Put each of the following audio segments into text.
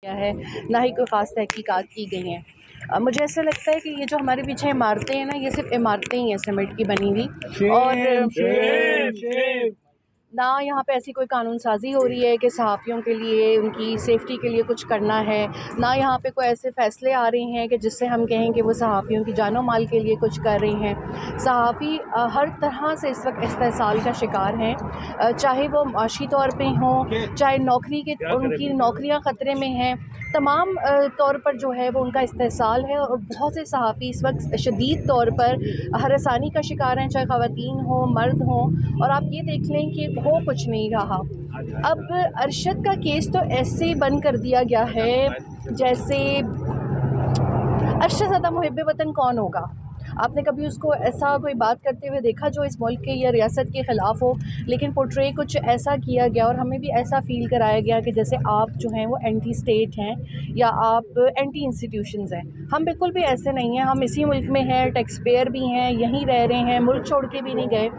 کیا ہے، نہ ہی کوئی خاص تحقیقات کی گئی ہیں۔ مجھے ایسا لگتا ہے کہ یہ جو ہمارے پیچھے عمارتیں ہیں نا، یہ صرف عمارتیں ہی ہیں سیمنٹ کی بنی ہوئی، اور نہ یہاں پہ ایسی کوئی قانون سازی ہو رہی ہے کہ صحافیوں کے لیے ان کی سیفٹی کے لیے کچھ کرنا ہے، نہ یہاں پہ کوئی ایسے فیصلے آ رہے ہیں کہ جس سے ہم کہیں کہ وہ صحافیوں کی جان و مال کے لیے کچھ کر رہے ہیں۔ صحافی ہر طرح سے اس وقت استحصال کا شکار ہیں، چاہے وہ معاشی طور پہ ہوں، چاہے نوکری کے ان کی نوکریاں خطرے میں ہیں، تمام طور پر جو ہے وہ ان کا استحصال ہے، اور بہت سے صحافی اس وقت شدید طور پر ہراسانی کا شکار ہیں، چاہے خواتین ہوں مرد ہوں۔ اور آپ یہ دیکھ لیں کہ ہو کچھ نہیں رہا۔ اب ارشد کا کیس تو ایسے بند کر دیا گیا ہے جیسے ارشد زیادہ محب وطن کون ہوگا؟ آپ نے کبھی اس کو ایسا کوئی بات کرتے ہوئے دیکھا جو اس ملک کے یا ریاست کے خلاف ہو؟ لیکن پورٹرے کچھ ایسا کیا گیا اور ہمیں بھی ایسا فیل کرایا گیا کہ جیسے آپ جو ہیں وہ اینٹی اسٹیٹ ہیں یا آپ اینٹی انسٹیٹیوشنز ہیں۔ ہم بالکل بھی ایسے نہیں ہیں، ہم اسی ملک میں ہیں، ٹیکس پیئر بھی ہیں، یہیں رہ رہے ہیں، ملک چھوڑ کے بھی نہیں گئے،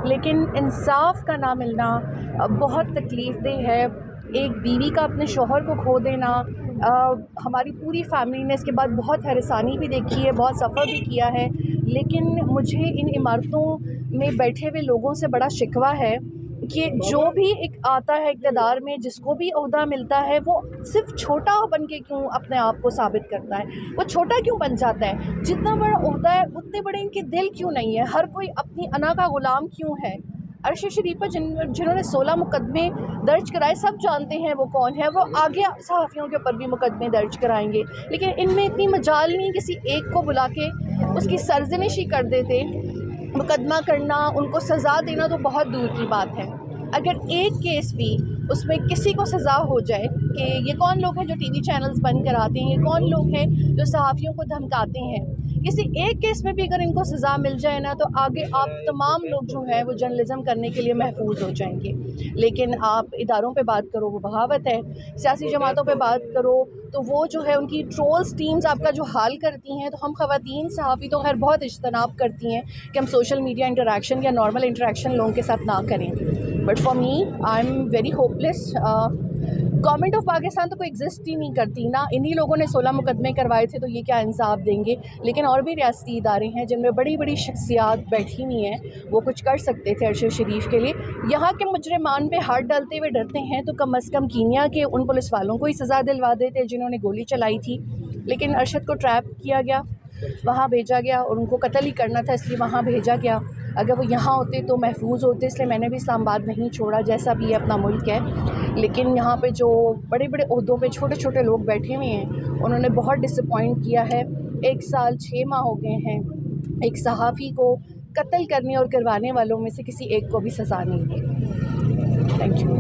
لیکن انصاف کا نہ ملنا بہت تکلیف دہ ہے۔ ایک بیوی کا اپنے شوہر کو کھو دینا، ہماری پوری فیملی نے اس کے بعد بہت ہراسانی بھی دیکھی ہے، بہت سفر بھی کیا ہے، لیکن مجھے ان عمارتوں میں بیٹھے ہوئے لوگوں سے بڑا شکوہ ہے کہ جو بھی ایک آتا ہے اقتدار میں، جس کو بھی عہدہ ملتا ہے، وہ صرف چھوٹا بن کے کیوں اپنے آپ کو ثابت کرتا ہے، وہ چھوٹا کیوں بن جاتا ہے؟ جتنا بڑا عہدہ ہے اتنے بڑے ان کے دل کیوں نہیں ہے؟ ہر کوئی اپنی انا کا غلام کیوں ہے؟ ارشد شریف پر جنہوں نے 16 مقدمے درج کرائے، سب جانتے ہیں وہ کون ہے، وہ آگے صحافیوں کے اوپر بھی مقدمے درج کرائیں گے، لیکن ان میں اتنی مجال نہیں کسی ایک کو بلا کے اس کی سرزنش ہی کر دیتے۔ مقدمہ کرنا، ان کو سزا دینا تو بہت دور کی بات ہے، اگر ایک کیس بھی اس میں کسی کو سزا ہو جائے کہ یہ کون لوگ ہیں جو ٹی وی چینلز بند کراتے ہیں، یہ کون لوگ ہیں جو صحافیوں کو دھمکاتے ہیں، کسی ایک کیس میں بھی اگر ان کو سزا مل جائے نا تو آگے آپ تمام لوگ جو ہیں وہ جرنلزم کرنے کے لیے محفوظ ہو جائیں گے۔ لیکن آپ اداروں پہ بات کرو وہ بغاوت ہے، سیاسی جماعتوں پہ بات کرو تو وہ جو ہے ان کی ٹرولز ٹیمز آپ کا جو حال کرتی ہیں، تو ہم خواتین صحافی تو خیر بہت اجتناب کرتی ہیں کہ ہم سوشل میڈیا انٹریکشن یا نارمل انٹریکشن لوگوں کے ساتھ نہ کریں، but for me I am very hope less. Government of Pakistan تو کوئی ایگزسٹ ہی نہیں کرتی نا، انہی لوگوں نے 16 مقدمے کروائے تھے تو یہ کیا انصاف دیں گے؟ لیکن اور بھی ریاستی ادارے ہیں جن میں بڑی بڑی شخصیات بیٹھی ہوئی ہیں، وہ کچھ کر سکتے تھے ارشد شریف کے لیے۔ یہاں کے مجرمان پہ ہاتھ ڈالتے ہوئے ڈرتے ہیں تو کم از کم کینیا کے ان پولیس والوں کو ہی سزا دلوا دیتے جنہوں نے گولی چلائی تھی، لیکن ارشد کو ٹریپ کیا گیا، وہاں بھیجا گیا اور ان کو قتل ہی کرنا تھا اس لیے وہاں بھیجا گیا۔ اگر وہ یہاں ہوتے تو محفوظ ہوتے، اس لیے میں نے بھی اسلام آباد نہیں چھوڑا، جیسا بھی یہ اپنا ملک ہے۔ لیکن یہاں پہ جو بڑے بڑے عہدوں پہ چھوٹے چھوٹے لوگ بیٹھے ہوئے ہیں، انہوں نے بہت ڈس اپوائنٹ کیا ہے۔ 1 سال 6 ماہ ہو گئے ہیں ایک صحافی کو قتل کرنے اور کروانے والوں میں سے کسی ایک کو بھی سزا نہیں دی۔ Thank you.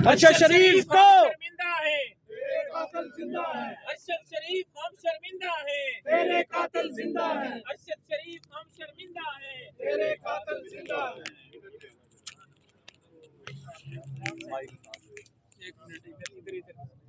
ارشد شریف کو شرمندہ ہے، تیرے قاتل زندہ ہے، ارشد شریف ہم شرمندہ ہیں، تیرے قاتل زندہ ہے، ارشد شریف ہم شرمندہ ہیں، تیرے قاتل زندہ ہے۔ ایک منٹ ادھر